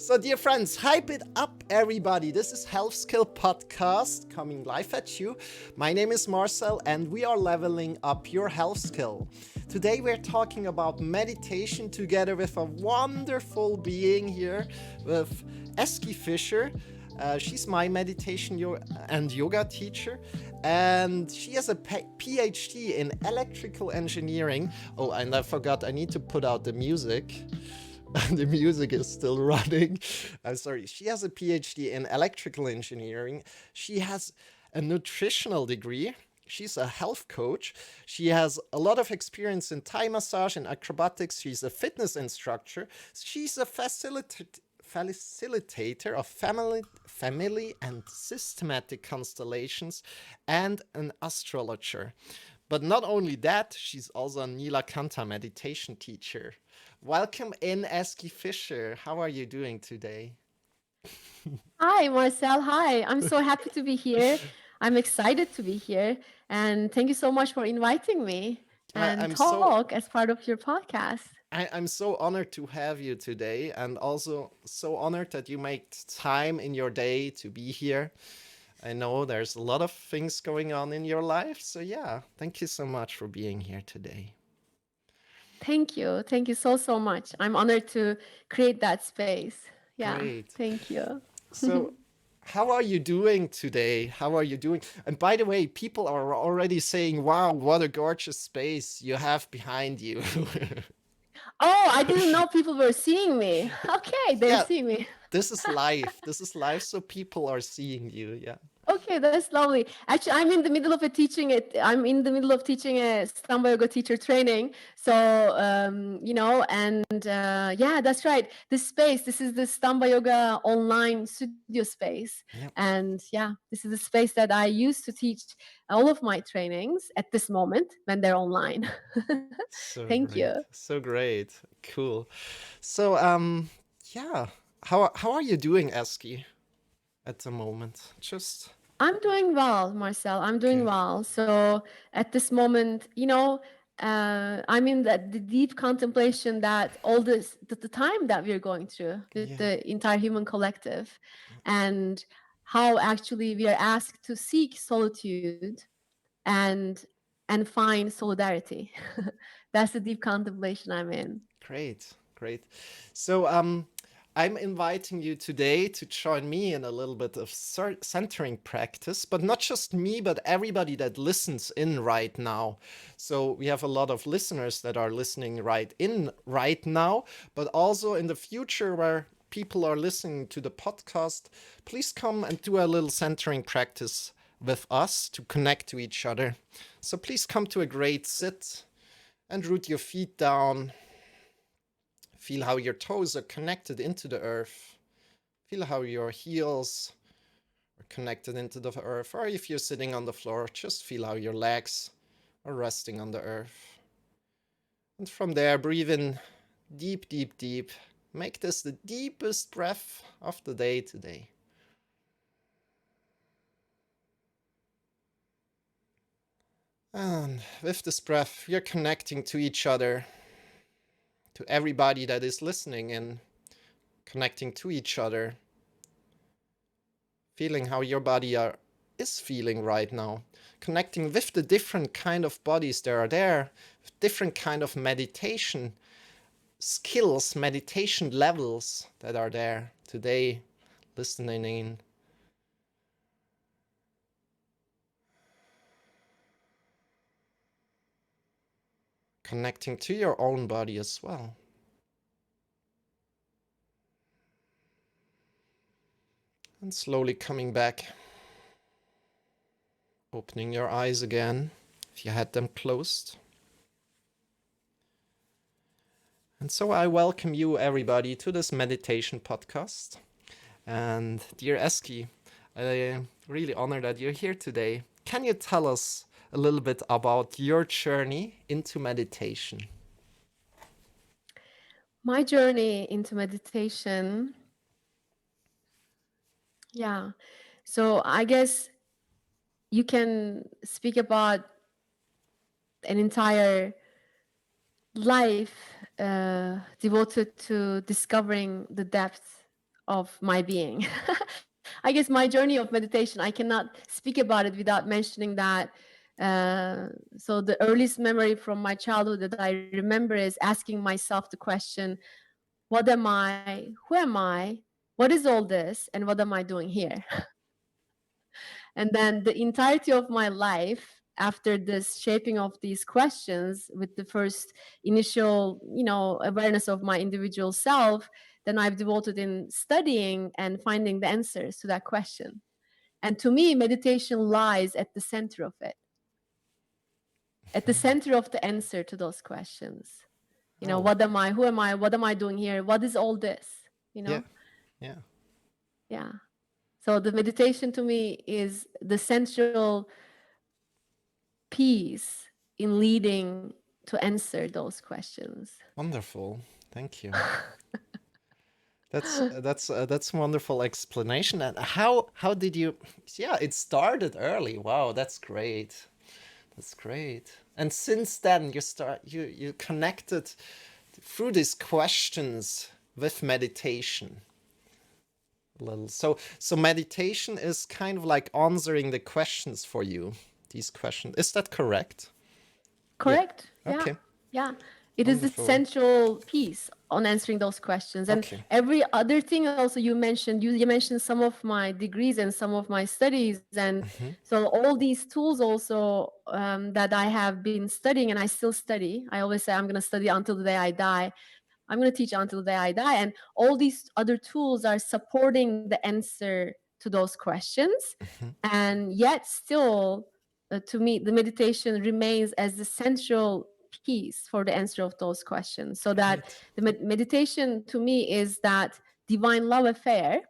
So, dear friends, hype it up, everybody. This is Health Skill Podcast coming live at you. My name is Marcel, and we are leveling up your health skill. Today, we're talking about meditation together with a wonderful being here, with Ezgi Fisher. She's my meditation and yoga teacher, and she has a PhD in electrical engineering. Oh, and I forgot, I need to put out the music. The music is still running. I'm sorry. She has a PhD in electrical engineering. She has a nutritional degree. She's a health coach. She has a lot of experience in Thai massage and acrobatics. She's a fitness instructor. She's a facilitator of family and systematic constellations and an astrologer. But not only that, she's also a Neelakantha meditation teacher. Welcome in, Ezgi Fisher. How are you doing today? Hi, Marcel. Hi. I'm so happy to be here. I'm excited to be here. And thank you so much for inviting me and I'm so talk as part of your podcast. I'm so honored to have you today, and also so honored that you make time in your day to be here. I know there's a lot of things going on in your life, so yeah, thank you so much for being here today. Thank you. Thank you so, so much. I'm honored to create that space. Yeah. Great. Thank you. So, how are you doing today? How are you doing? And by the way, people are already saying, wow, what a gorgeous space you have behind you. Oh, I didn't know people were seeing me. Okay, they're Yeah, seeing me. this is live. This is live, so people are seeing you. Yeah. Okay, that's lovely. Actually, I'm in the middle of I'm in the middle of teaching a Stambha Yoga teacher training. So, yeah, that's right. This is the Stambha Yoga online studio space. Yeah. And yeah, this is the space that I use to teach all of my trainings at this moment when they're online. So Thank you. great. So great. Cool. So, yeah. How are you doing, Eski, at the moment? Just I'm doing well, Marcel. I'm doing good. well. So at this moment, I'm in the deep contemplation that all the time that we're going through with Yeah. the entire human collective, and how actually we are asked to seek solitude and find solidarity. That's the deep contemplation I'm in. Great, great. So, I'm inviting you today to join me in a little bit of centering practice, but not just me, but everybody that listens in right now. So, we have a lot of listeners that are listening right now, but also in the future where people are listening to the podcast, please come and do a little centering practice with us to connect to each other. So, please come to a great sit and root your feet down. Feel how your toes are connected into the earth. Feel how your heels are connected into the earth. Or if you're sitting on the floor, just feel how your legs are resting on the earth. And from there, breathe in deep, deep, deep. Make this the deepest breath of the day today. And with this breath, you're connecting to each other, to everybody that is listening and connecting to each other. Feeling how your body is feeling right now, connecting with the different kind of bodies that are there, different kind of meditation skills, meditation levels that are there today, listening in. Connecting to your own body as well. And slowly coming back, opening your eyes again if you had them closed. And so I welcome you, everybody, to this meditation podcast. And dear Eski, I'm really honored that you're here today. Can you tell us a little bit about your journey into meditation? My journey into meditation, yeah. So I guess you can speak about an entire life devoted to discovering the depth of my being. I guess my journey of meditation, I cannot speak about it without mentioning that. So the earliest memory from my childhood that I remember is asking myself the question, what am I? Who am I? What is all this? And what am I doing here? And then the entirety of my life after this shaping of these questions with the first initial, awareness of my individual self, then I've devoted in studying and finding the answers to that question. And to me, meditation lies at the center of it, at the center of the answer to those questions. Oh, What am I? Who am I? What am I doing here? What is all this? You yeah, know? yeah. Yeah. So the meditation to me is the central piece in leading to answer those questions. Wonderful. Thank you. That's a wonderful explanation. And how did you? Yeah, it started early. Wow, that's great. That's great. And since then, you connected through these questions with meditation a little. So meditation is kind of like answering the questions for you. These questions. Is that correct? Yeah. Correct? Yeah. Okay. Yeah. It is the Wonderful. central piece on answering those questions. And Okay. every other thing also you mentioned, you mentioned some of my degrees and some of my studies. And Hmm. so all these tools also that I have been studying and I still study. I always say I'm going to study until the day I die. I'm going to teach until the day I die. And all these other tools are supporting the answer to those questions. Hmm. And yet, still, to me, the meditation remains as the central piece for the answer of those questions. So that Great. the meditation to me is that divine love affair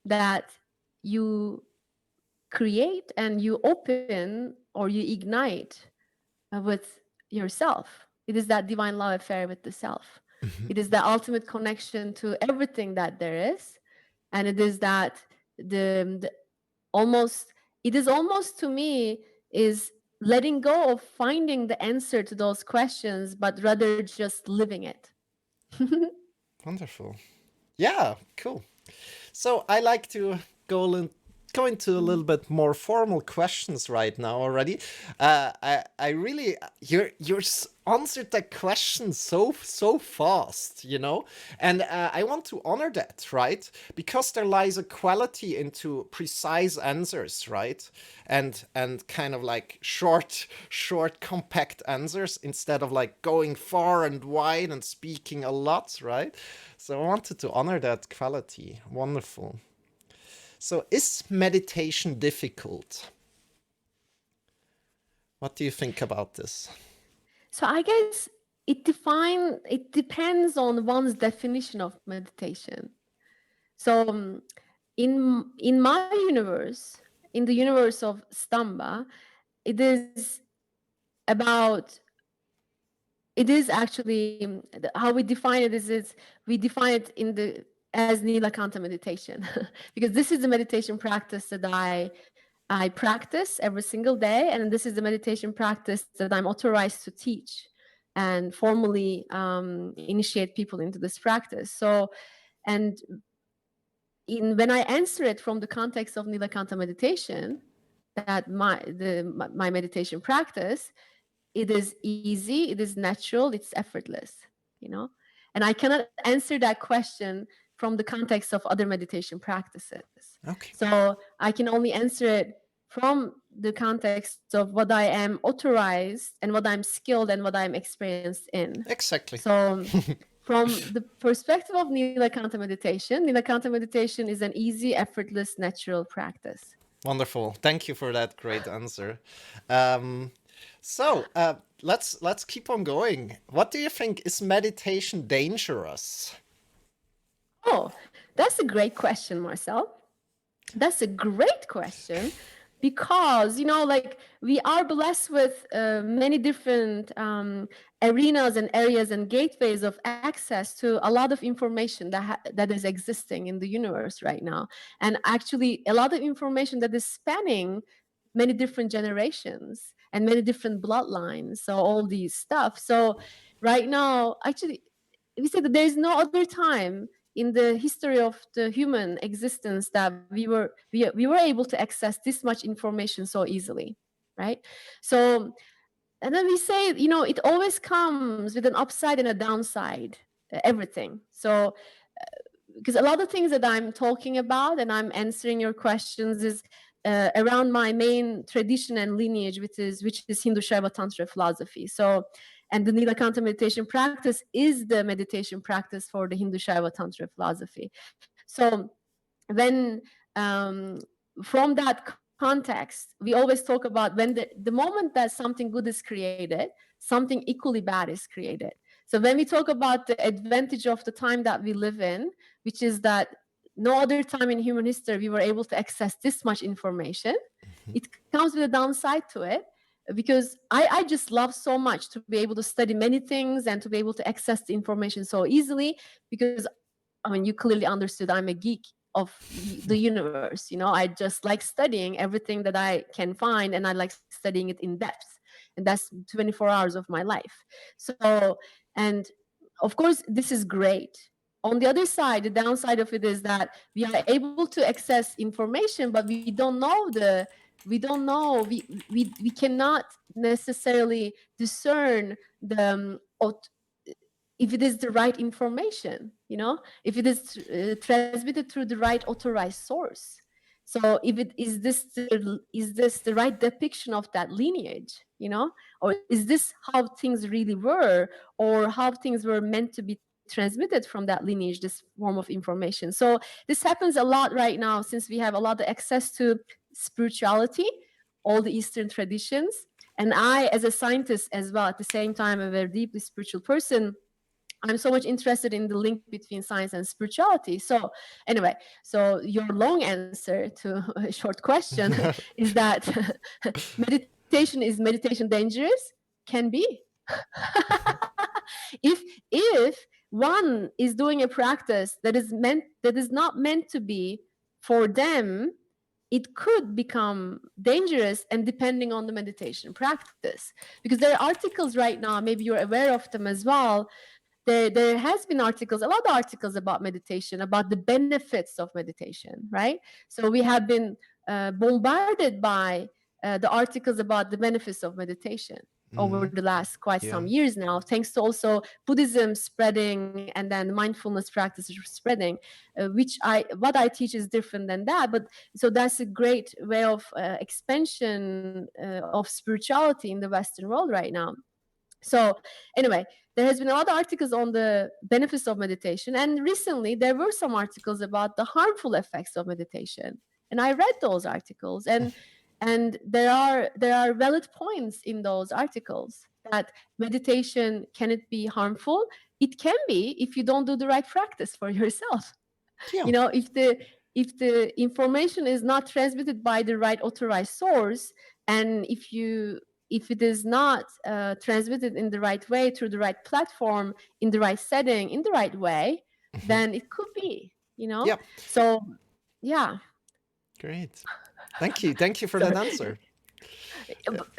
that you create and you open or you ignite with yourself. It is that divine love affair with the self. Hmm. It is the ultimate connection to everything that there is. And it is that the almost, it is almost to me is letting go of finding the answer to those questions, but rather just living it. Wonderful. Yeah. Cool. So I like to go into a little bit more formal questions right now already. I really answered that question so fast, and I want to honor that, right? Because there lies a quality into precise answers, right? And kind of like short, compact answers instead of like going far and wide and speaking a lot, right? So I wanted to honor that quality. Wonderful. So is meditation difficult? What do you think about this? So I guess it depends on one's definition of meditation. So in my universe, in the universe of Stambha, it is about it is actually how we define it is we define it in the as Neelakantha meditation because this is the meditation practice that I practice every single day, and this is the meditation practice that I'm authorized to teach and formally initiate people into this practice. So, and when I answer it from the context of Neelakantha meditation, that my meditation practice, it is easy, it is natural, it's effortless, you know? And I cannot answer that question from the context of other meditation practices. Okay. So I can only answer it from the context of what I am authorized and what I'm skilled and what I'm experienced in. Exactly. So from the perspective of Neelakantha meditation is an easy, effortless, natural practice. Wonderful. Thank you for that great answer. Um, so let's keep on going. What do you think? Is meditation dangerous? Oh, that's a great question, Marcel. That's a great question because, like we are blessed with many different arenas and areas and gateways of access to a lot of information that is existing in the universe right now. And actually, a lot of information that is spanning many different generations and many different bloodlines. So, all these stuff. So, right now, actually, we say that there is no other time in the history of the human existence that we were able to access this much information so easily, right? So, and then we say, it always comes with an upside and a downside, everything. So because a lot of things that I'm talking about and I'm answering your questions is around my main tradition and lineage, which is Hindu Shaiva Tantra philosophy. So, and the Neelakantha meditation practice is the meditation practice for the Hindu Shaiva Tantra philosophy. So, when from that context, we always talk about when the moment that something good is created, something equally bad is created. So when we talk about the advantage of the time that we live in, which is that no other time in human history we were able to access this much information, it comes with a downside to it, because I just love so much to be able to study many things and to be able to access the information so easily, because I mean, you clearly understood I'm a geek of the universe. I just like studying everything that I can find, and I like studying it in depth. And that's 24 hours of my life. So, and of course, this is great. On the other side, the downside of it is that we are able to access information, but we cannot necessarily discern the if it is the right information, if it is transmitted through the right authorized source. So if it is this the right depiction of that lineage, or is this how things really were, or how things were meant to be transmitted from that lineage, this form of information. So this happens a lot right now, since we have a lot of access to spirituality, all the Eastern traditions. And I, as a scientist as well, at the same time, a very deeply spiritual person, I'm so much interested in the link between science and spirituality. So, anyway, so your long answer to a short question is that is meditation dangerous? Can be. if one is doing a practice that is not meant to be for them, it could become dangerous, and depending on the meditation practice. Because there are articles right now, maybe you're aware of them as well. There has been articles, a lot of articles about meditation, about the benefits of meditation, right? So we have been bombarded by the articles about the benefits of meditation over the last quite Yeah. some years now, thanks to also Buddhism spreading and then mindfulness practices spreading, what I teach is different than that. But so that's a great way of expansion of spirituality in the Western world right now. So anyway, there has been a lot of articles on the benefits of meditation, and recently there were some articles about the harmful effects of meditation, and I read those articles, and there are valid points in those articles that meditation, can it be harmful? It can be if you don't do the right practice for yourself. Yeah. If the information is not transmitted by the right authorized source, and if it is not transmitted in the right way, through the right platform, in the right setting, in the right way, then it could be. Yeah. So yeah. Great. Thank you. Thank you for that Sorry. answer.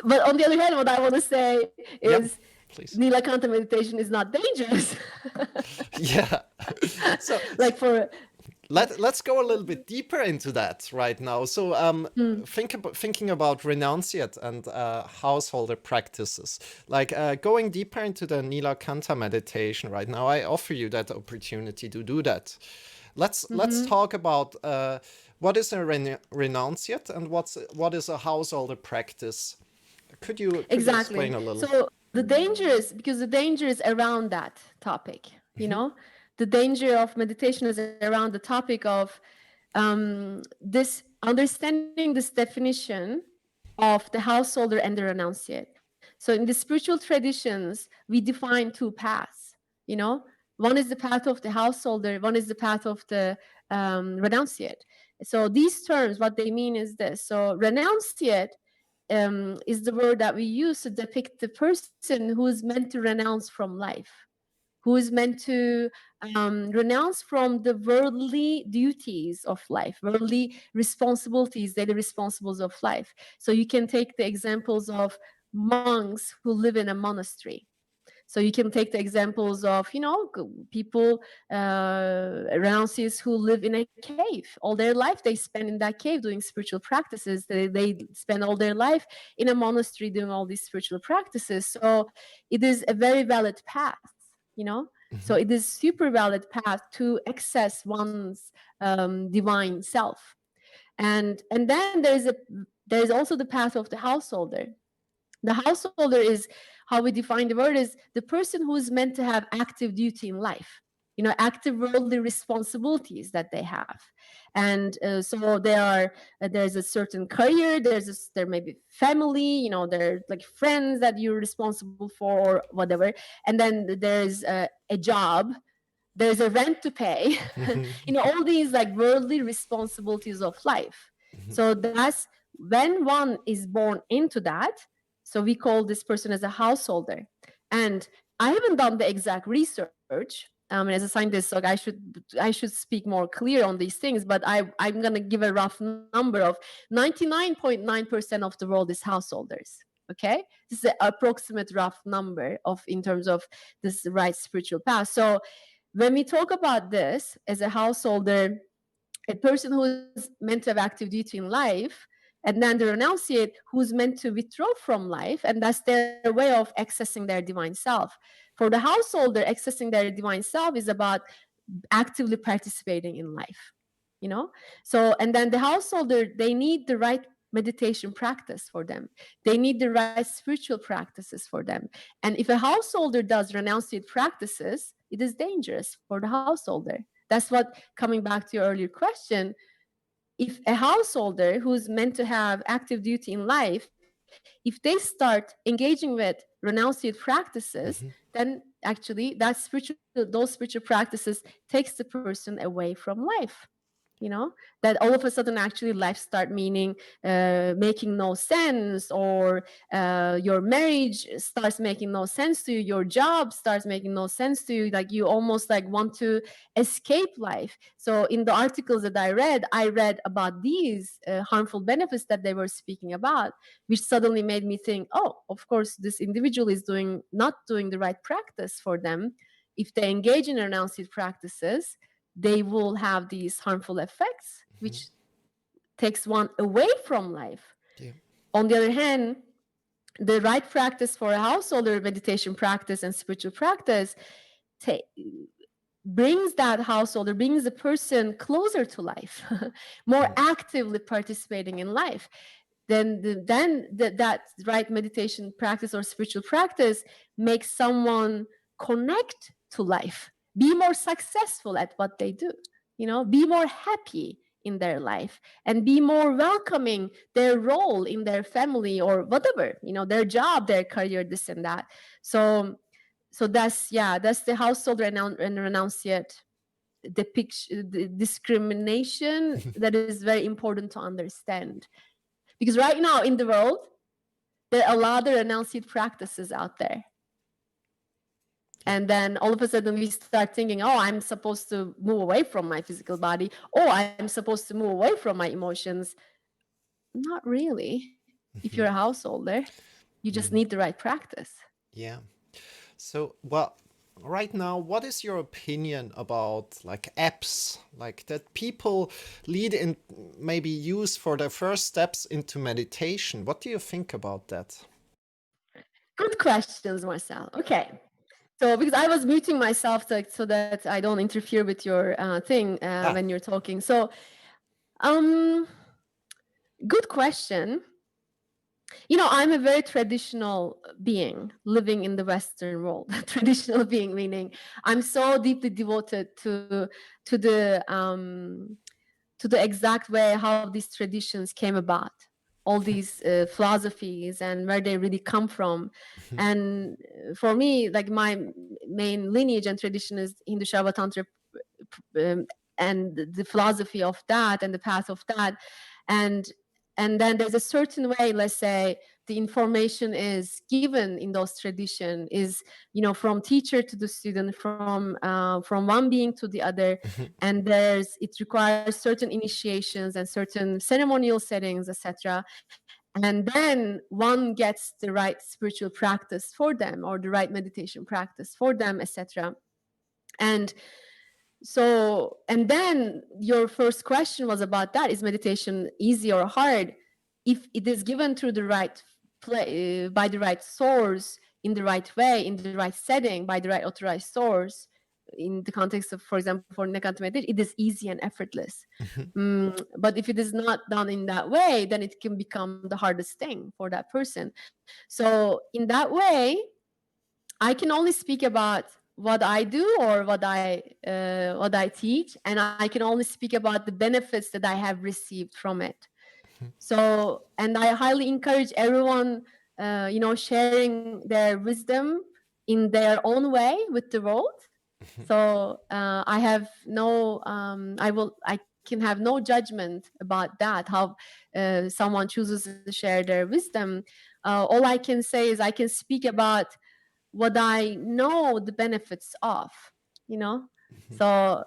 But on the other hand, what I want to say Yep. is Please. Neelakantha meditation is not dangerous. Yeah. So Like for let's go a little bit deeper into that right now. So thinking about renunciate and householder practices, like going deeper into the Neelakantha meditation right now, I offer you that opportunity to do that. Let's talk about what is a renunciate and what is a householder practice. Could you exactly. explain a little? So the danger is, because the danger is around that topic, the danger of meditation is around the topic of this understanding, this definition of the householder and the renunciate. So in the spiritual traditions, we define two paths. One is the path of the householder, one is the path of the renunciate. So these terms, what they mean is this. So renunciate is the word that we use to depict the person who is meant to renounce from life, who is meant to renounce from the worldly duties of life, worldly responsibilities, daily responsibilities of life. So you can take the examples of monks who live in a monastery. So you can take the examples of, people, renunciates who live in a cave. All their life they spend in that cave doing spiritual practices. They spend all their life in a monastery doing all these spiritual practices. So it is a very valid path, you know. So it is super valid path to access one's divine self. And then there's also the path of the householder. The householder is, how we define the word, is the person who is meant to have active duty in life, active worldly responsibilities that they have. And so there's a certain career, there may be family, there are like friends that you're responsible for or whatever. And then there's a job, there's a rent to pay, all these like worldly responsibilities of life. So that's when one is born into that. So we call this person as a householder. And I haven't done the exact research. And as a scientist, so I should speak more clear on these things. But I'm gonna give a rough number of 99.9% of the world is householders. Okay, this is an approximate rough number of in terms of this right spiritual path. So when we talk about this as a householder, a person who is meant to have active duty in life, and then the renunciate who's meant to withdraw from life, and that's their way of accessing their divine self. For the householder, accessing their divine self is about actively participating in life, so, and then the householder, they need the right meditation practice for them, they need the right spiritual practices for them. And if a householder does renunciate practices, it is dangerous for the householder. That's what, coming back to your earlier question, if a householder who's meant to have active duty in life, if they start engaging with renunciate practices, then actually those spiritual practices takes the person away from life. That all of a sudden actually life start meaning making no sense, or your marriage starts making no sense to you, your job starts making no sense to you, like you almost like want to escape life. So in the articles that I read about these harmful benefits that they were speaking about, which suddenly made me think, oh, of course this individual is not doing the right practice for them. If they engage in renunciate practices, they will have these harmful effects, which takes one away from life. Yeah. On the other hand, the right practice for a householder, meditation practice and spiritual practice, brings that householder, brings the person closer to life, more actively participating in life. Then that right meditation practice or spiritual practice makes someone connect to life, be more successful at what they do, be more happy in their life, and be more welcoming their role in their family or whatever, their job, their career, this and that. So that's the household and renunciate, the discrimination that is very important to understand. Because right now in the world, there are a lot of renunciate practices out there. And then all of a sudden we start thinking, oh, I'm supposed to move away from my physical body. Oh, I'm supposed to move away from my emotions. Not really. If you're a householder, you just need the right practice. Yeah. So, well, right now, what is your opinion about like apps like that people lead in, maybe use for their first steps into meditation? What do you think about that? Good questions, Marcel. Okay. So because I was muting myself so that I don't interfere with your thing when you're talking. So, good question. I'm a very traditional being living in the Western world. Traditional being meaning I'm so deeply devoted to the exact way how these traditions came about, all these philosophies and where they really come from. And for me, like my main lineage and tradition is Hindu Shaiva Tantra, and the philosophy of that and the path of that. And then there's a certain way, let's say, the information is given in those tradition is, from teacher to the student, from one being to the other. And it requires certain initiations and certain ceremonial settings, etc. And then one gets the right spiritual practice for them, or the right meditation practice for them, etc. And so, and then your first question was about that: is meditation easy or hard? If it is given through the right by the right source, in the right way, in the right setting, by the right authorized source, in the context of, for example, for Neelakantha meditation, it is easy and effortless. But if it is not done in that way, then it can become the hardest thing for that person. So in that way, I can only speak about what I do, or what I teach, and I can only speak about the benefits that I have received from it. So, and I highly encourage everyone, sharing their wisdom in their own way with the world. So I have no, I can have no judgment about that. How someone chooses to share their wisdom. All I can say is I can speak about what I know the benefits of, you know. So,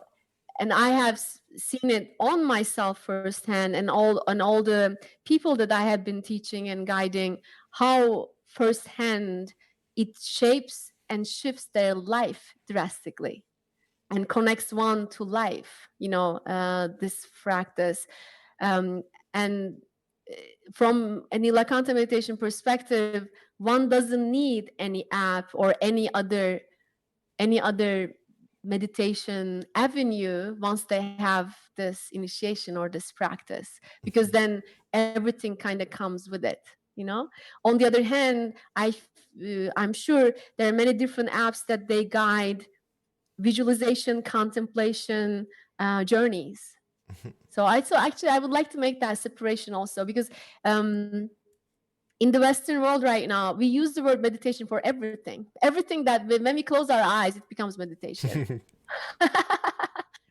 and I have seen it on myself firsthand, and all the people that I have been teaching and guiding, how firsthand it shapes and shifts their life drastically and connects one to life. This practice, and from a Neelakantha meditation perspective, one doesn't need any app or any other meditation avenue once they have this initiation or this practice, because then everything kind of comes with it. On the other hand, I'm sure there are many different apps that they guide visualization, contemplation journeys. So actually I would like to make that separation also, because in the Western world right now, we use the word meditation for everything that when we close our eyes, it becomes meditation.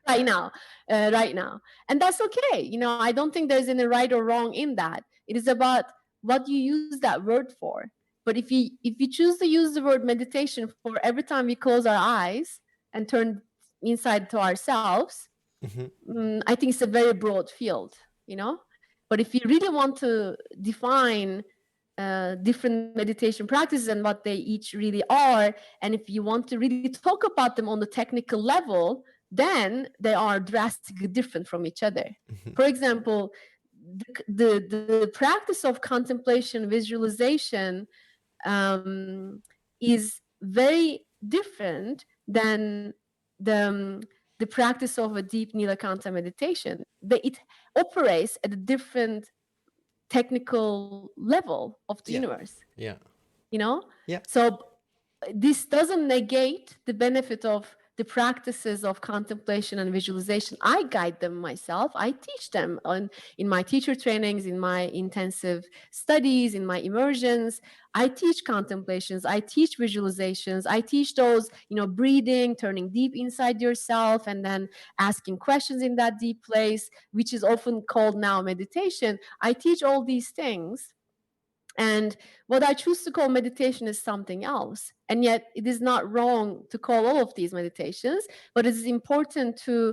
right now right now, and that's okay. I don't think there's any right or wrong in that. It is about what you use that word for. But if we choose to use the word meditation for every time we close our eyes and turn inside to ourselves, I think it's a very broad field. But if you really want to define different meditation practices and what they each really are, and if you want to really talk about them on the technical level, then they are drastically different from each other. For example, the practice of contemplation, visualization, is very different than the the practice of a deep Neelakantha meditation. It operates at a different technical level of the Yeah. universe. Yeah. you know Yeah. so this doesn't negate the benefit of the practices of contemplation and visualization. I guide them myself. I teach them in my teacher trainings, in my intensive studies, in my immersions. I teach contemplations. I teach visualizations. I teach those, breathing, turning deep inside yourself, and then asking questions in that deep place, which is often called now meditation. I teach all these things. And what I choose to call meditation is something else. And yet, it is not wrong to call all of these meditations, but it is important to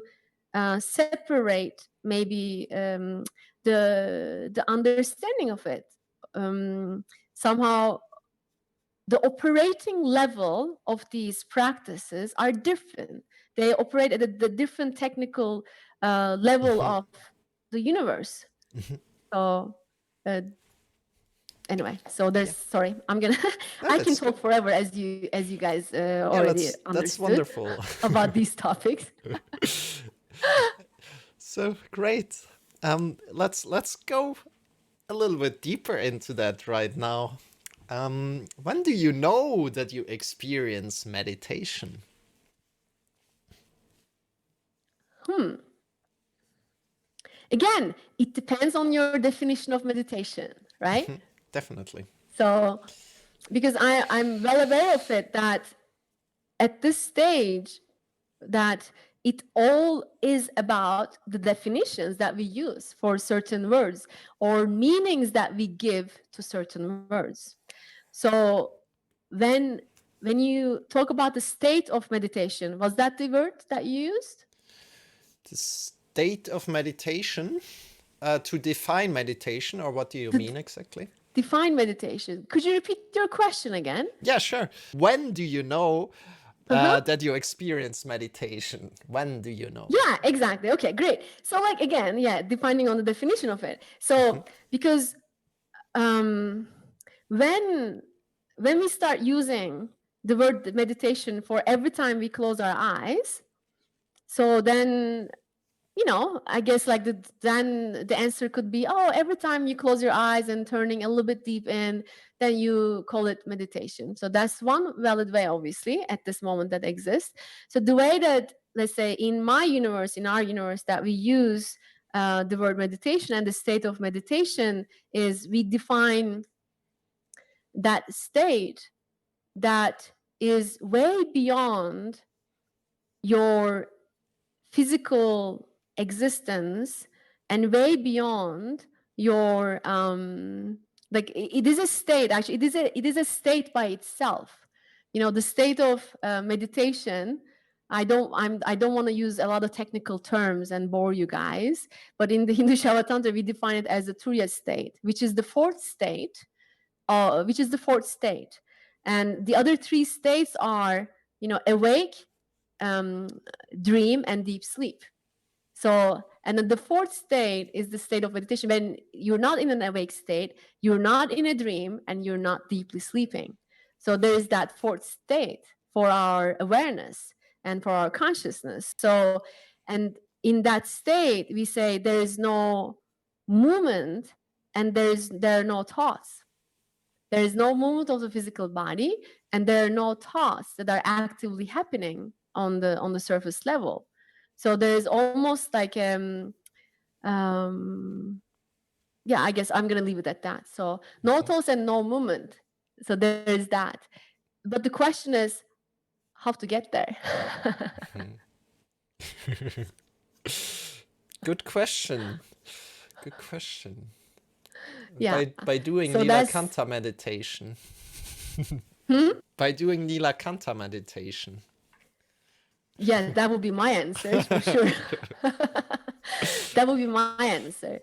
separate maybe the understanding of it. Somehow, the operating level of these practices are different. They operate at the different technical level of the universe. So, uh, anyway, so Yeah. sorry, I'm gonna No, I can that's talk forever, as you guys yeah. already That's understood wonderful. about these topics. So great. Let's go a little bit deeper into that right now. When do you know that you experience meditation? Again, it depends on your definition of meditation, right? Definitely. So, because I'm well aware of it, that at this stage, that it all is about the definitions that we use for certain words, or meanings that we give to certain words. So when you talk about the state of meditation, was that the word that you used? The state of meditation. to define meditation, or what do you To mean exactly? define meditation. Could you repeat your question again? Yeah, sure. When do you know Uh-huh. that you experience meditation? When do you know? Yeah, exactly. Okay, great. So like again, yeah, depending on the definition of it. So because um, when we start using the word meditation for every time we close our eyes, so then I guess like then the answer could be, oh, every time you close your eyes and turning a little bit deep in, then you call it meditation. So that's one valid way, obviously, at this moment that exists. So the way that, let's say, in our universe, that we use the word meditation and the state of meditation is we define that state that is way beyond your physical existence and way beyond your like it is a state. Actually, it is a state by itself. The state of meditation. I don't want to use a lot of technical terms and bore you guys, but in the Hindu Shaiva Tantra we define it as the Turiya state, which is the fourth state. And the other three states are awake, um, dream, and deep sleep. So, and then the fourth state is the state of meditation when you're not in an awake state, you're not in a dream, and you're not deeply sleeping. So there is that fourth state for our awareness and for our consciousness. So, and in that state, we say there is no movement and there are no thoughts. There is no movement of the physical body, and there are no thoughts that are actively happening on the surface level. So there is almost like yeah, I guess I'm gonna leave it at that. So no thoughts and no movement. So there is that. But the question is how to get there. Good question. Good question. Yeah. By doing So that's Neelakantha meditation. Hmm? By doing Neelakantha meditation. Yeah, that would be my answer for sure. That would be my answer.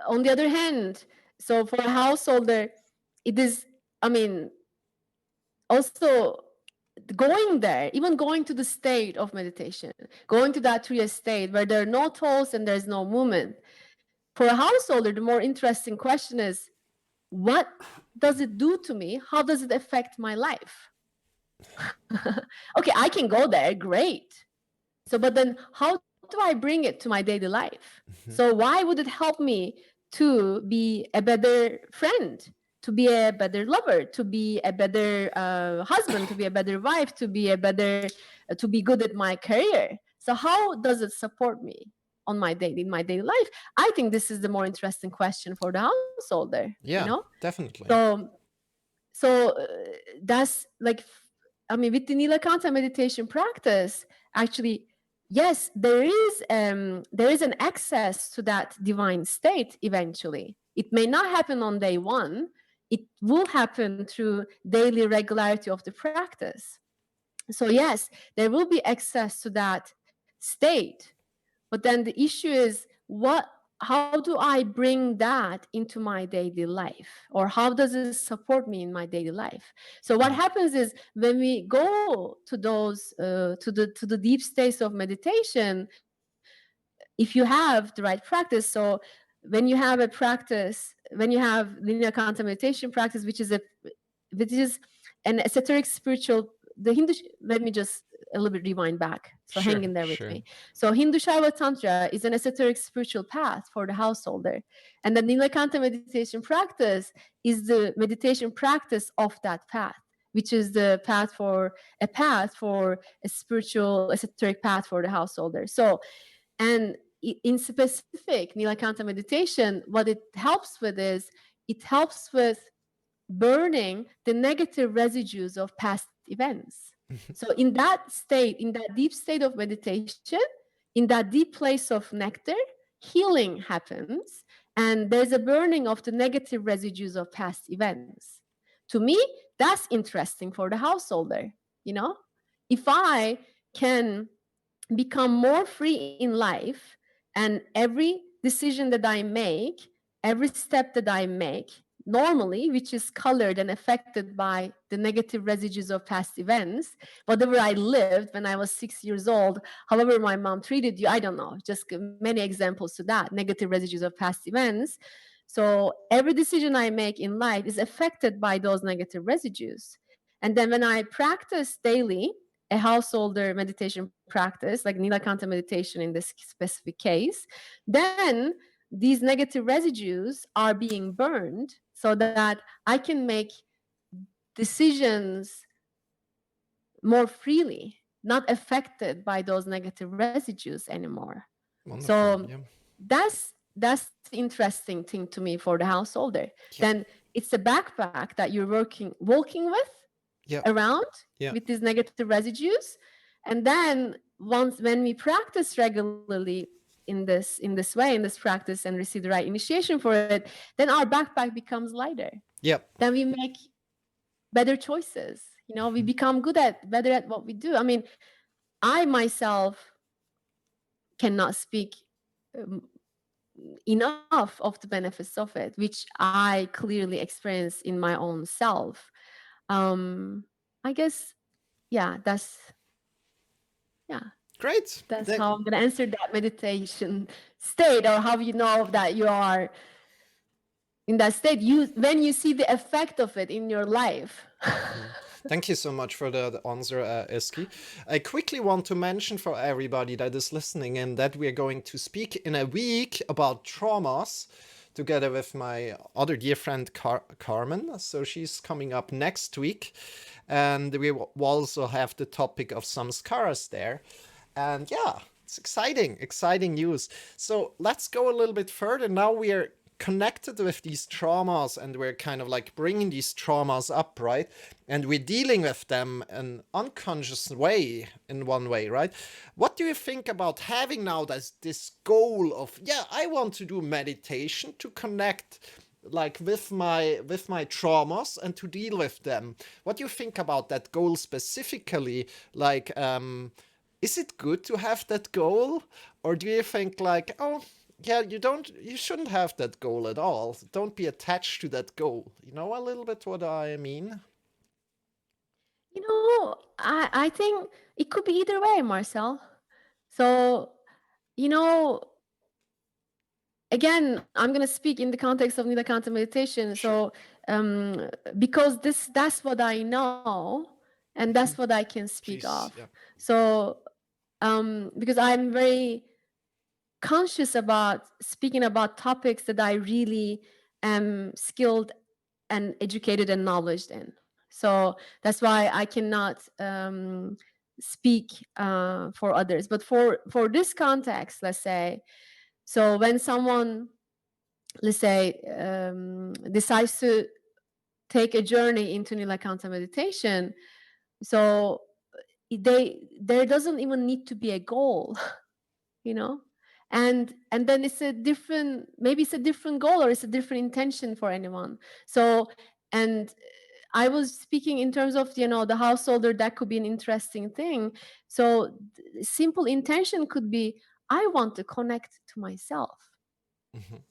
On the other hand, so for a householder, it is, I mean, also going there, even going to the state of meditation, going to that Turiya state where there are no thoughts and there's no movement. For a householder, the more interesting question is, what does it do to me? How does it affect my life? Okay, I can go there, great. So, but then how do I bring it to my daily life? So why would it help me to be a better friend, to be a better lover, to be a better husband, to be a better wife, to be good at my career? So how does it support me in my daily life? I think this is the more interesting question for the householder. Yeah, definitely. So that's like, with the Neelakantha meditation practice, actually, yes, there is an access to that divine state eventually. It may not happen on day one. It will happen through daily regularity of the practice. So yes, there will be access to that state. But then the issue is, how do I bring that into my daily life? Or how does it support me in my daily life? So what happens is when we go to those to the deep states of meditation, if you have the right practice, so when you have Neelakantha meditation practice, which is an esoteric spiritual, the Hindu, let me just a little bit rewind back. So hang in there with me. So Hindu Shaiva Tantra is an esoteric spiritual path for the householder. And the Neelakantha meditation practice is the meditation practice of that path, which is the path for a spiritual esoteric path for the householder. So, and in specific, Neelakantha meditation, what it helps with is it helps with burning the negative residues of past events. So in that state, in that deep state of meditation, in that deep place of nectar, healing happens, and there's a burning of the negative residues of past events. To me, that's interesting for the householder. If I can become more free in life, and every decision that I make, every step that I make, normally, which is colored and affected by the negative residues of past events, whatever I lived when I was 6 years old, however my mom treated you, I don't know, just many examples to that, negative residues of past events. So every decision I make in life is affected by those negative residues. And then when I practice daily, a householder meditation practice, like Neelakantha meditation in this specific case, then these negative residues are being burned so that I can make decisions more freely, not affected by those negative residues anymore. Wonderful. So Yeah. that's the interesting thing to me for the householder. Yeah. Then it's a backpack that you're walking with Yeah. around Yeah. with these negative residues. And then once when we practice regularly in this way, in this practice, and receive the right initiation for it, then our backpack becomes lighter. Yeah. Then we make better choices. We become better at what we do. I mean, I myself cannot speak um, enough of the benefits of it, which I clearly experience in my own self. I guess, yeah, yeah, Great. that's how I'm gonna answer that meditation state, or how you know that you are in that state. When you see the effect of it in your life. Thank you so much for the answer, Ezgi. I quickly want to mention for everybody that is listening in that we are going to speak in a week about traumas together with my other dear friend Carmen. So she's coming up next week. And we will also have the topic of samskaras there. And yeah, it's exciting news. So let's go a little bit further. Now we are connected with these traumas and we're kind of like bringing these traumas up, right? And we're dealing with them in unconscious way, in one way, right? What do you think about having now this goal of, yeah, I want to do meditation to connect like with my traumas and to deal with them? What do you think about that goal specifically? Like, is it good to have that goal, or do you think like, oh yeah, you shouldn't have that goal at all, don't be attached to that goal? You know a little bit what I mean? I think it could be either way, Marcel. So, you know, again, I'm going to speak in the context of Neelakantha meditation. Sure. So, because that's what I know, and that's what I can speak Please. of. Yeah. So, because I'm very conscious about speaking about topics that I really am skilled and educated and knowledge in. So that's why I cannot speak for others. But for this context, let's say, so when someone, let's say, decides to take a journey into Neelakantha meditation, so there doesn't even need to be a goal, you know and then maybe it's a different goal, or it's a different intention for anyone. So, and I was speaking in terms of the householder. That could be an interesting thing. So simple intention could be, I want to connect to myself. Mhm.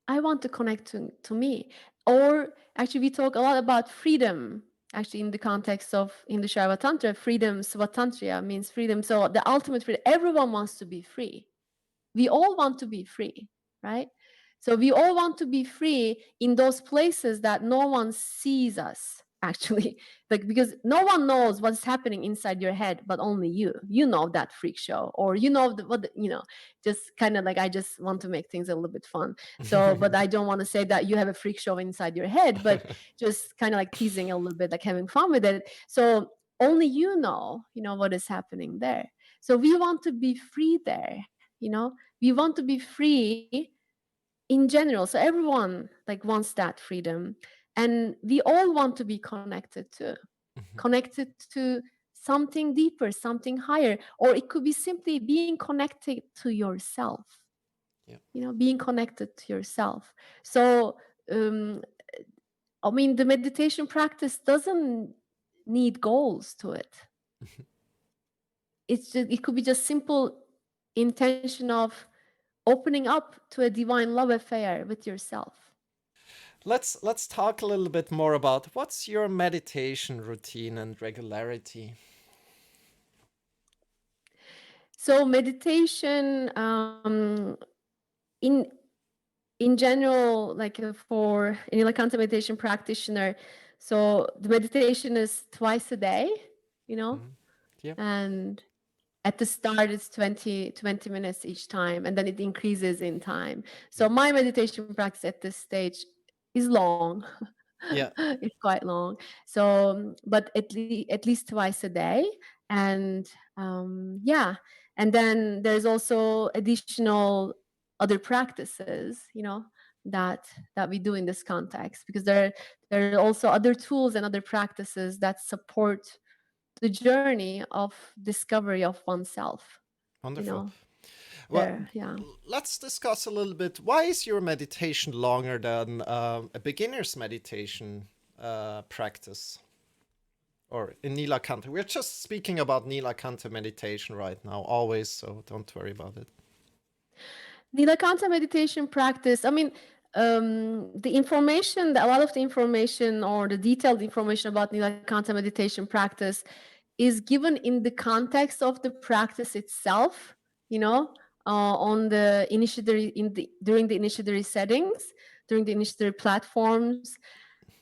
I want to connect to me. Or actually, we talk a lot about freedom. Actually, in the context of Hindu Shaiva Tantra, freedom, Svatantriya means freedom. So the ultimate freedom, everyone wants to be free. We all want to be free, right? So we all want to be free in those places that no one sees us, actually. Like, because no one knows what's happening inside your head but only you know that freak show, or just kind of like, I just want to make things a little bit fun. So, but I don't want to say that you have a freak show inside your head, but just kind of like teasing a little bit, like having fun with it. So only you know what is happening there. So we want to be free there. We want to be free in general. So everyone like wants that freedom, and we all want to be connected to something deeper, something higher, or it could be simply being connected to yourself. Yeah. Being connected to yourself. So um I mean, the meditation practice doesn't need goals to it. It could be just simple intention of opening up to a divine love affair with yourself. Let's talk a little bit more about what's your meditation routine and regularity. So meditation, in general, like for a Neelakantha meditation practitioner, so the meditation is twice a day, you know, Mhm. Yeah, and at the start it's 20 minutes each time, and then it increases in time. yeah, So my meditation practice at this stage is long. yeah, It's quite long. So but at least twice a day. And yeah, and then there's also additional other practices, that we do in this context, because there are also other tools and other practices that support the journey of discovery of oneself. you wonderful. know Well, there Yeah. let's discuss a little bit. Why is your meditation longer than a beginner's meditation practice? Or in Neelakantha. We're just speaking about Neelakantha meditation right now, always, so don't worry about it. Nilakantha meditation practice, I mean, the information, a lot of the information or the detailed information about Nilakantha meditation practice is given in the context of the practice itself, on the initiatory, during the initiatory settings, during the initiatory platforms,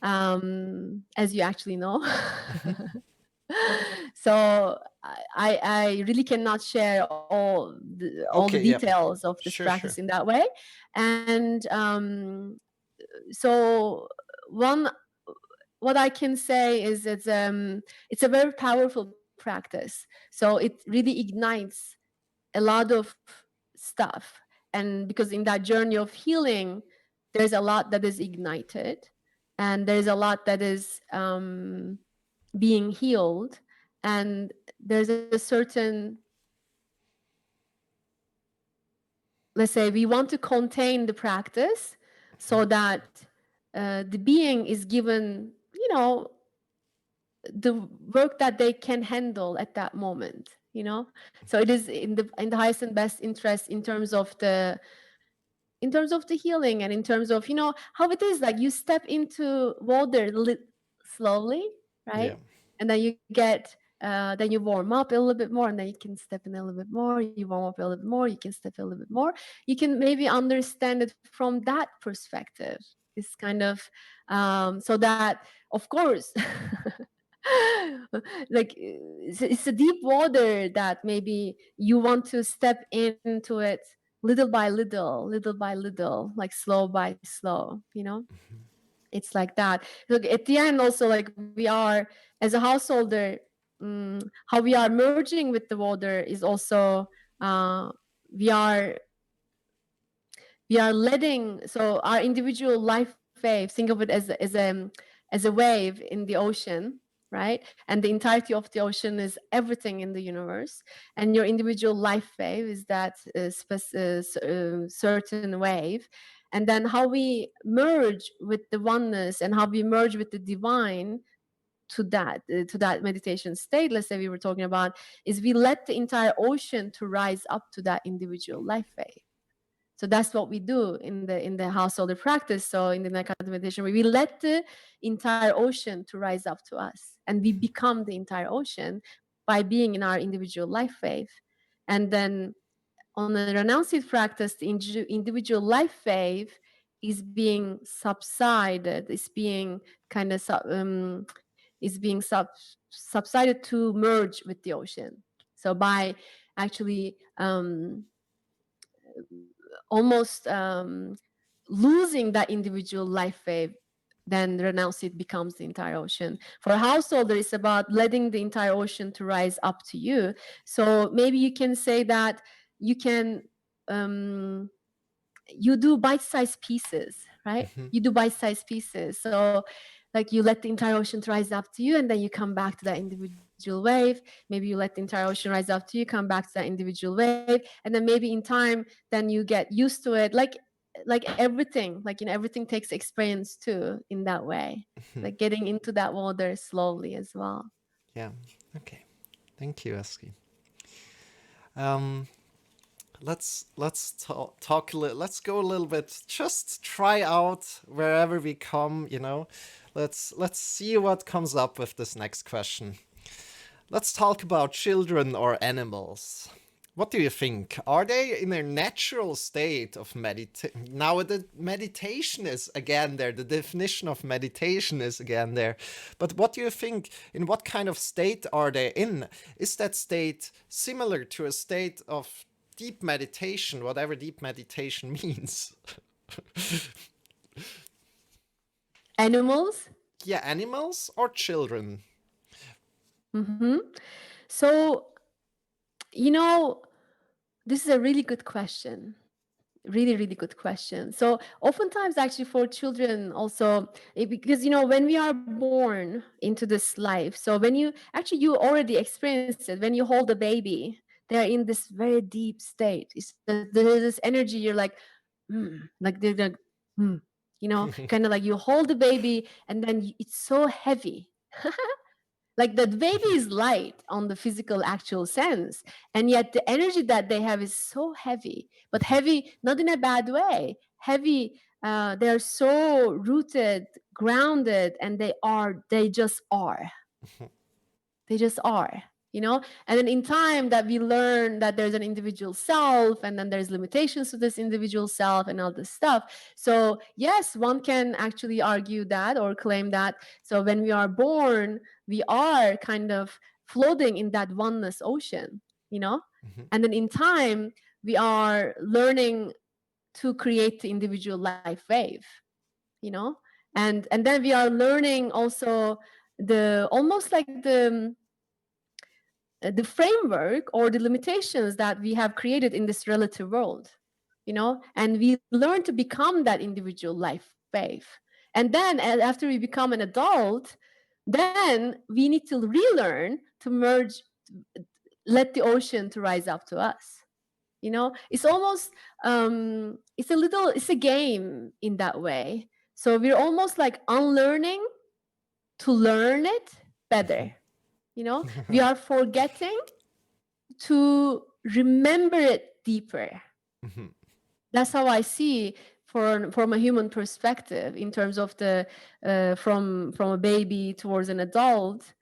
as you actually know. Mhm. So I really cannot share all the Okay, yeah, details of this sure, practice sure. in that way. And so one what I can say is it's a very powerful practice. So it really ignites a lot of stuff. And because in that journey of healing, there's a lot that is ignited, and there's a lot that is being healed, and there's a certain, let's say, we want to contain the practice so that the being is given, the work that they can handle at that moment. So it is in the highest and best interest in terms of the healing, and in terms of how it is, like you step into water slowly, right? Yeah. And then you get then you warm up a little bit more, and then you can step in a little bit more, you warm up a little bit more, you can step a little bit more. You can maybe understand it from that perspective. It's kind of so that, of course, like it's a deep water that maybe you want to step into it little by little, little by little, like slow by slow. It's like that. Look, at the end also, like we are as a householder, how we are merging with the water is also uh, we are we are letting, so our individual life wave, think of it as a wave in the ocean, right? And the entirety of the ocean is everything in the universe, and your individual life wave is that certain wave. And then how we merge with the oneness, and how we merge with the divine, to that meditation state, let's say we were talking about, is we let the entire ocean to rise up to that individual life wave. So that's what we do in the householder practice. So in the Neelakantha meditation, we let the entire ocean to rise up to us, and we become the entire ocean by being in our individual life wave. And then on the renunciate practice, the individual life wave is being subsided, is being kind of subsided to merge with the ocean. So by actually almost losing that individual life wave, then renounce it becomes the entire ocean. For a householder, it's about letting the entire ocean to rise up to you. So maybe you can say that you can um, you do bite-sized pieces, right? Mhm. You do bite-sized pieces. So like you let the entire ocean to rise up to you, and then you come back to that individual wave. Maybe you let the entire ocean rise up to you, come back to that individual wave, and then maybe in time, then you get used to it. Like everything, like everything takes experience too in that way. Mhm. Like getting into that water slowly as well. Yeah. Okay. Thank you, Ezgi. Um, talk a little. Let's go a little bit. Just try out wherever we come. Let's see what comes up with this next question. Let's talk about children or animals. What do you think? Are they in a natural state of meditation? Now, the meditation is again there. The definition of meditation is again there. But what do you think? In what kind of state are they in? Is that state similar to a state of deep meditation, whatever deep meditation means? Animals? Yeah, animals or children? Mm-hmm. So, you know, this is a really good question. Really, really good question. So oftentimes actually for children also, because when we are born into this life, so when you already experienced it when you hold a baby, they're in this very deep state. There's this energy, you're like, like they're like, kind of like you hold the baby and then it's so heavy. Like the baby is light on the physical actual sense, and yet the energy that they have is so heavy, but heavy not in a bad way. Heavy, they're so rooted, grounded, and they just are. They just are, and then in time that we learn that there's an individual self, and then there's limitations to this individual self and all this stuff. So yes, one can actually argue that or claim that. So when we are born, we are kind of floating in that oneness ocean, and then in time we are learning to create the individual life wave, you know and then we are learning also the almost like the framework or the limitations that we have created in this relative world, and we learn to become that individual life wave. And then after we become an adult, then we need to relearn to merge, let the ocean to rise up to us. It's almost it's a game in that way. So we're almost like unlearning to learn it better. We are forgetting to remember it deeper. That's how I see from a human perspective in terms of the from a baby towards an adult.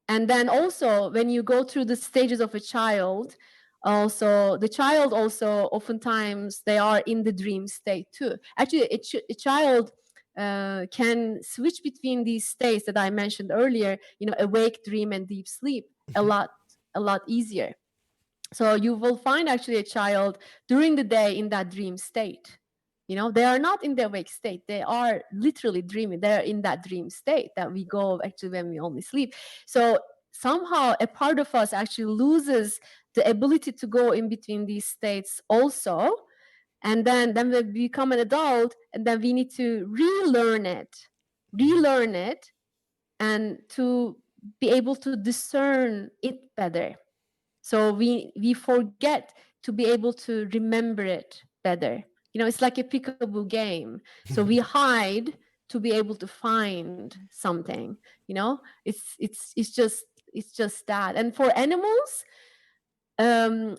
And then also when you go through the stages of a child, also the child also oftentimes they are in the dream state too. Actually a child can switch between these states that I mentioned earlier, awake, dream, and deep sleep a lot easier. So you will find actually a child during the day in that dream state. They are not in the awake state. They are literally dreaming. They're in that dream state that we go actually when we only sleep. So somehow a part of us actually loses the ability to go in between these states also. And then we become an adult, and then we need to relearn it, and to be able to discern it better. So we forget to be able to remember it better. It's like a peekaboo game. So we hide to be able to find something. It's just that. And for animals, you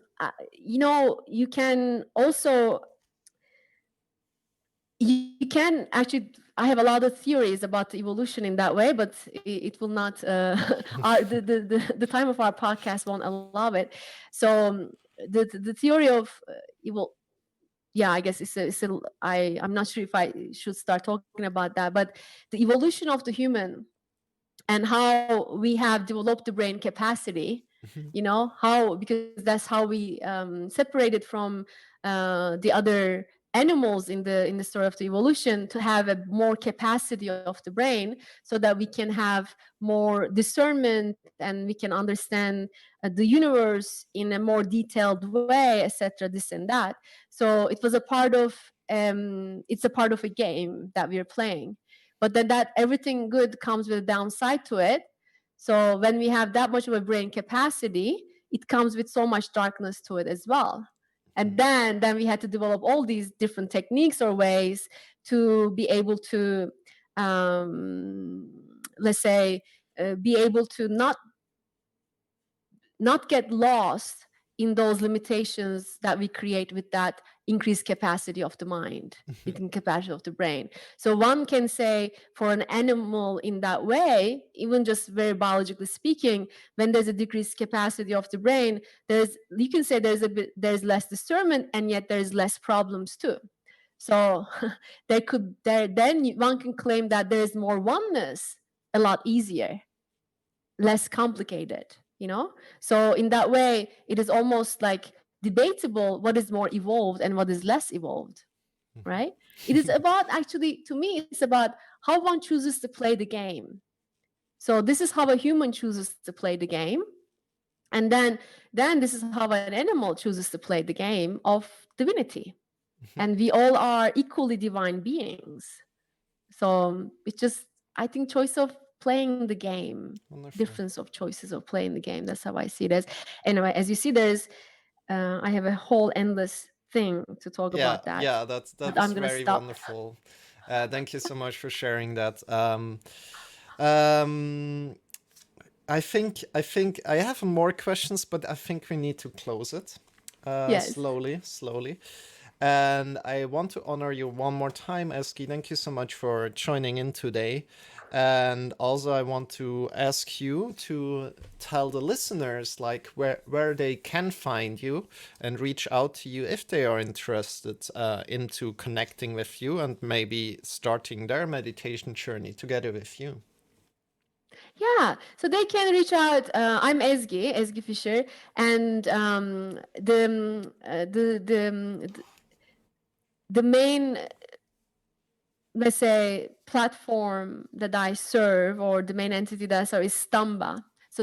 can also, you can actually, I have a lot of theories about the evolution in that way, but it will not the time of our podcast won't allow it. So the theory of evil, yeah, I guess I'm not sure if I should start talking about that, but the evolution of the human and how we have developed the brain capacity, how, because that's how we separated from the other animals in the story of the evolution, to have a more capacity of the brain, so that we can have more discernment and we can understand the universe in a more detailed way, etc., this and that. So it was a part of it's a part of a game that we're playing, but then that everything good comes with a downside to it. So when we have that much of a brain capacity, it comes with so much darkness to it as well. And then we had to develop all these different techniques or ways to be able to let's say be able to not get lost in those limitations that we create with that increased capacity of the mind, with capacity of the brain. So one can say for an animal in that way, even just very biologically speaking, when there's a decreased capacity of the brain, you can say there's less discernment, and yet there's less problems too. So then one can claim that there's more oneness, a lot easier, less complicated, so in that way it is almost like debatable what is more evolved and what is less evolved, right? It is about, actually, to me, it's about how one chooses to play the game. So this is how a human chooses to play the game, and then this is how an animal chooses to play the game of divinity, and we all are equally divine beings. So it's just, I think, choice of playing the game, Wonderful. difference of choices of playing the game. That's how I see it as. Anyway, as you see, I have a whole endless thing to talk Yeah, about that, yeah, that but I'm was gonna very stop. wonderful. Thank you so much for sharing that. Um, I think I have more questions, but I think we need to close it Yes, slowly. And I want to honor you one more time, Ezgi. Thank you so much for joining in today. And also, I want to ask you to tell the listeners like where they can find you and reach out to you if they are interested into connecting with you and maybe starting their meditation journey together with you. yeah. So they can reach out. I'm Ezgi Fisher, and the main, let's say, platform that I serve, or the main entity that I serve, is Stambha. So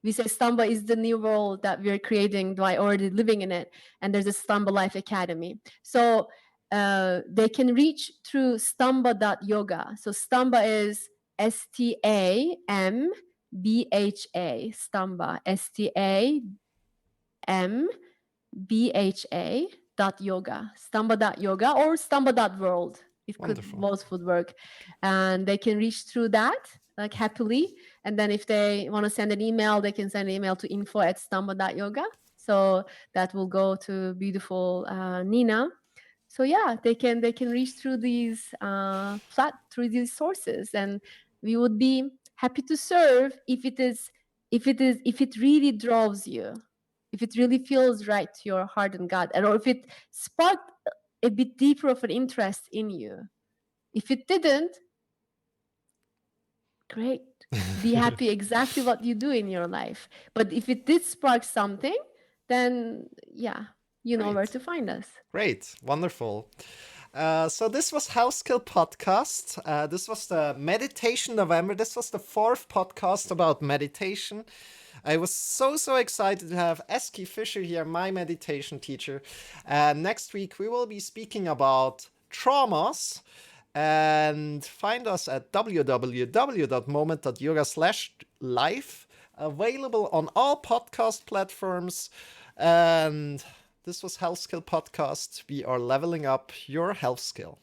we say Stambha is the new world that we're creating by already living in it. And there's a Stambha Life Academy. So they can reach through Stambha.yoga. So Stambha is Stambha, Stambha, Stambha.yoga, Stambha.yoga, or Stambha.world. It could, Wonderful. both would work. And they can reach through that, like, happily. And then if they want to send an email, they can send an email to info@stambha.yoga. So that will go to beautiful Nina. So yeah, they can reach through these through these sources, and we would be happy to serve if it really draws you, if it really feels right to your heart and gut, or if it sparked a bit deeper of an interest in you. If it didn't, great. Be happy exactly what you do in your life. But if it did spark something, then yeah, you know where Great. to find us. Great. Wonderful. So this was House Skill Podcast. This was the Meditation November. This was the fourth podcast about meditation. I was so excited to have Ezgi Fisher here, my meditation teacher. Next week we will be speaking about traumas. And find us at www.moment.yoga/life. Available on all podcast platforms. And this was Health Skill Podcast. We are leveling up your health skill.